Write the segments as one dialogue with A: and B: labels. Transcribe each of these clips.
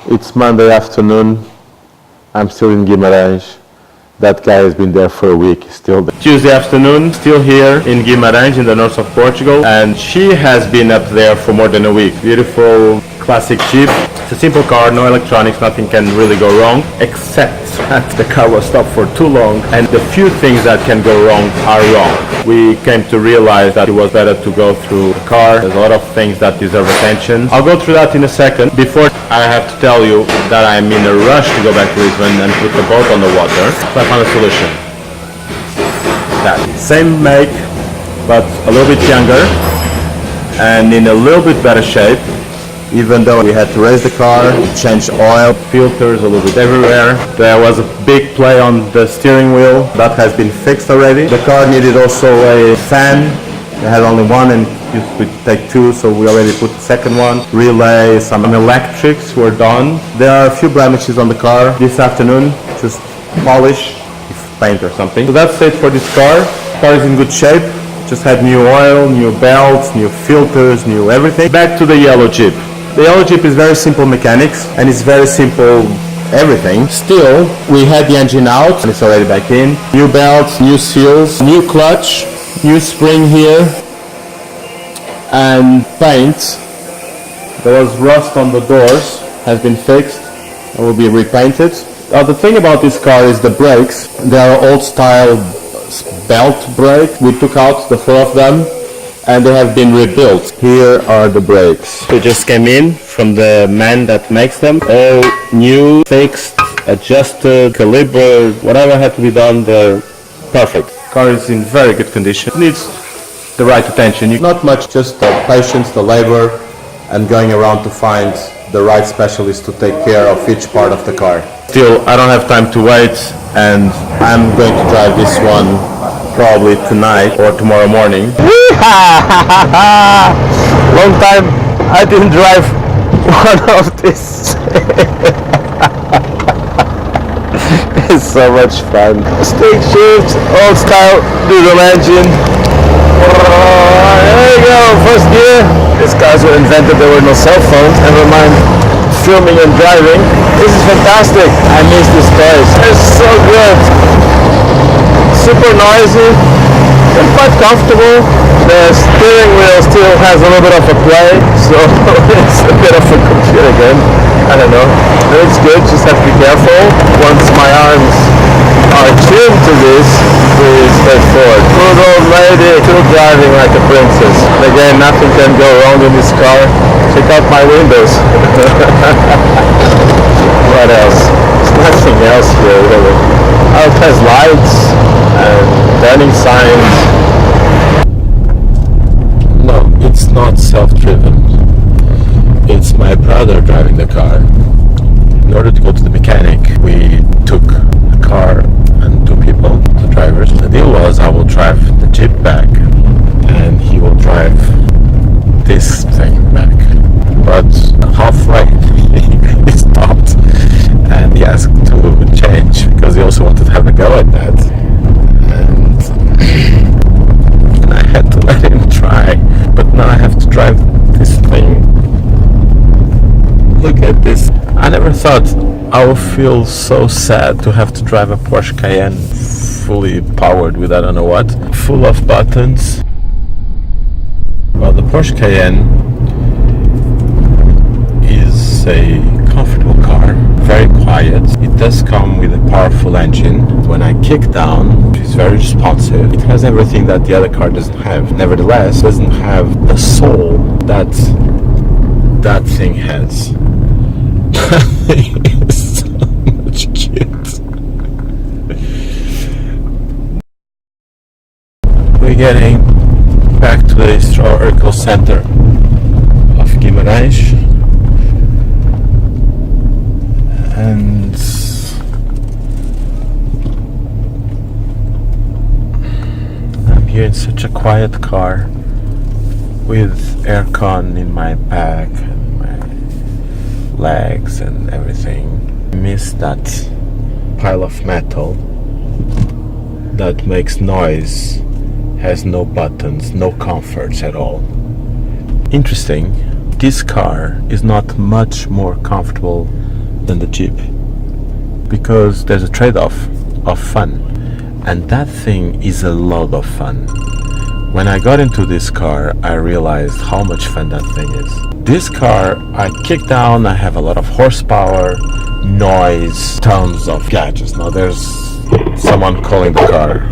A: It's Monday afternoon. I'm still in Guimaraes. That guy has been there for a week, still there. Tuesday afternoon, still here in Guimarães in the north of Portugal, and she has been up there for more than a week. Beautiful classic Jeep. It's a simple car, no electronics, nothing can really go wrong, except that the car was stopped for too long, and the few things that can go wrong are wrong. We came to realize that it was better to go through the car. There's a lot of things that deserve attention. I'll go through that in a second. Before, I have to tell you that I'm in a rush to go back to Lisbon and put the boat on the water. So I found a solution. That same make, but a little bit younger and in a little bit better shape. Even though we had to raise the car, change oil, filters a little bit everywhere. There was a big play on the steering wheel. That has been fixed already. The car needed also a fan. It had only one and used to take two, so we already put the second one. Relay, some electrics were done. There are a few blemishes on the car. This afternoon, just polish, paint or something. So that's it for this car. The car is in good shape. Just had new oil, new belts, new filters, new everything. Back to the yellow Jeep. The yellow Jeep is very simple mechanics and it's very simple everything. Still, we had the engine out and it's already back in. New belts, new seals, new clutch, new spring here, and paint. There was rust on the doors, has been fixed and will be repainted. The thing about this car is the brakes. They are old style belt brake. We took out the four of them and they have been rebuilt. Here are the brakes. They just came in from the man that makes them. All new, fixed, adjusted, calibrated, whatever had to be done, they're perfect. Car is in very good condition. It needs the right attention. Not much, just the patience, the labor, and going around to find the right specialist to take care of each part of the car. Still, I don't have time to wait, and I'm going to drive this one probably tonight or tomorrow morning. Long time I didn't drive one of these. It's so much fun. Stick shift, old style diesel engine. There you go, first gear. These cars were invented, there were no cell phones, never mind filming and driving. This is fantastic. I miss this place. It's so good. Super noisy and quite comfortable. The steering wheel still has a little bit of a play, so it's a bit of a computer game. I don't know, but it's good, just have to be careful. Once my arms are tuned to this, please stay forward. Good old lady, still driving like a princess. Again, nothing can go wrong in this car. Check out my windows. What else? There's nothing else here really. Oh, it has lights and turning signs. No, it's not self-driven. It's my brother driving the car. In order to go to the mechanic, we took a car and two people, the drivers. The deal was I will drive the Jeep back and he will drive this thing back. But halfway he stopped and he asked to change because he also wanted to have a go at that. And I had to let him try, but now I have to drive this thing. Look at this. I never thought I would feel so sad to have to drive a Porsche Cayenne fully powered with I don't know what, full of buttons. Well, the Porsche Cayenne is a comfortable car, very quiet. It does come with a powerful engine. When I kick down, it's very responsive. It has everything that the other car doesn't have. Nevertheless, it doesn't have the soul that that thing has. It's so much cute. We're getting back to the historical center of Guimaraes, and I'm here in such a quiet car with aircon in my back and my legs and everything. I miss that pile of metal that makes noise, has no buttons, no comforts at all. Interesting, this car is not much more comfortable than the Jeep, because there's a trade-off of fun, and that thing is a lot of fun. When I got into this car, I realized how much fun that thing is. This car, I kick down, I have a lot of horsepower, noise, tons of gadgets. Now there's someone calling the car.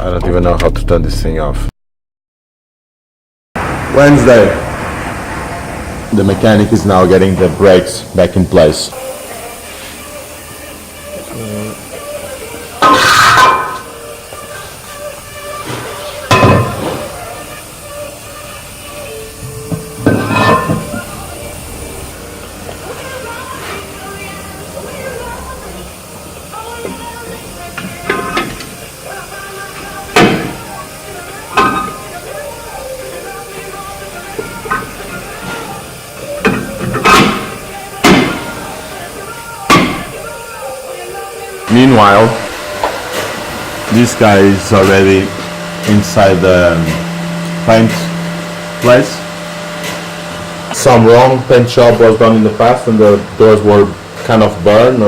A: I don't even know how to turn this thing off. Wednesday. The mechanic is now getting the brakes back in place. Meanwhile, this guy is already inside the paint place. Some wrong paint job was done in the past and the doors were kind of burned.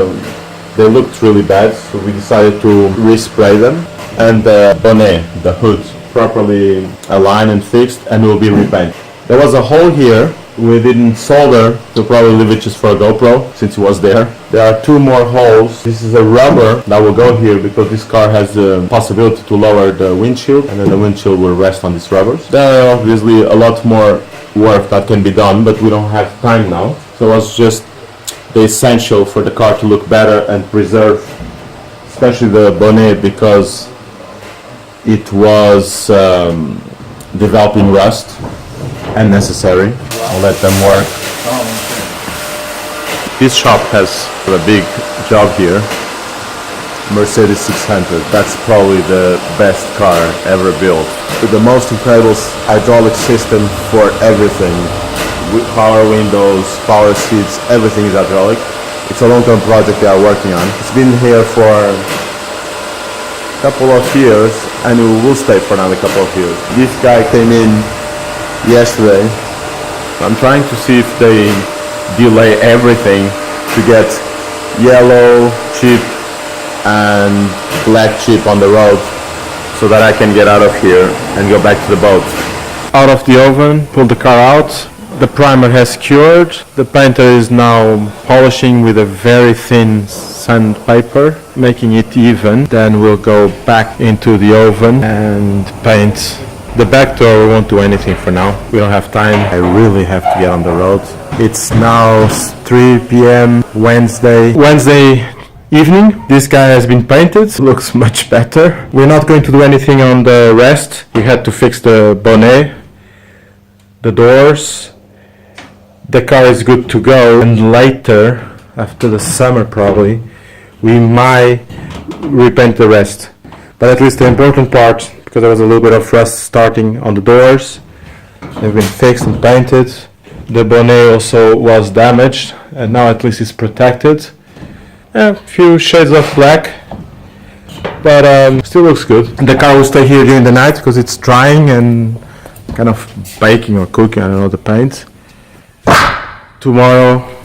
A: They looked really bad, so we decided to respray them. And the bonnet, the hood, properly aligned and fixed and will be repainted. There was a hole here. We didn't solder, so probably leave it just for a GoPro since it was there. There are two more holes. This is a rubber that will go here because this car has the possibility to lower the windshield, and then the windshield will rest on these rubbers. There are obviously a lot more work that can be done, but we don't have time now. So it was just the essential for the car to look better and preserve, especially the bonnet, because it was developing rust. Unnecessary. I'll let them work. This shop has a big job here. Mercedes 600. That's probably the best car ever built. With the most incredible hydraulic system for everything. With power windows, power seats, everything is hydraulic. It's a long-term project they are working on. It's been here for a couple of years and it will stay for another couple of years. This guy came in yesterday. I'm trying to see if they delay everything to get yellow chip and black chip on the road so that I can get out of here and go back to the boat. Out of the oven, pull the car out. The primer has cured. The painter is now polishing with a very thin sandpaper, making it even. Then we'll go back into the oven and paint. The back door, we won't do anything for now. We don't have time. I really have to get on the road. It's now 3 p.m. Wednesday evening. This guy has been painted. Looks much better. We're not going to do anything on the rest. We had to fix the bonnet, the doors. The car is good to go. And later, after the summer probably, we might repaint the rest. But at least the important part, because there was a little bit of rust starting on the doors, they've been fixed and painted. The bonnet also was damaged and now at least it's protected. A few shades of black, but still looks good. The car will stay here during the night because it's drying and kind of baking or cooking, I don't know, the paint. Tomorrow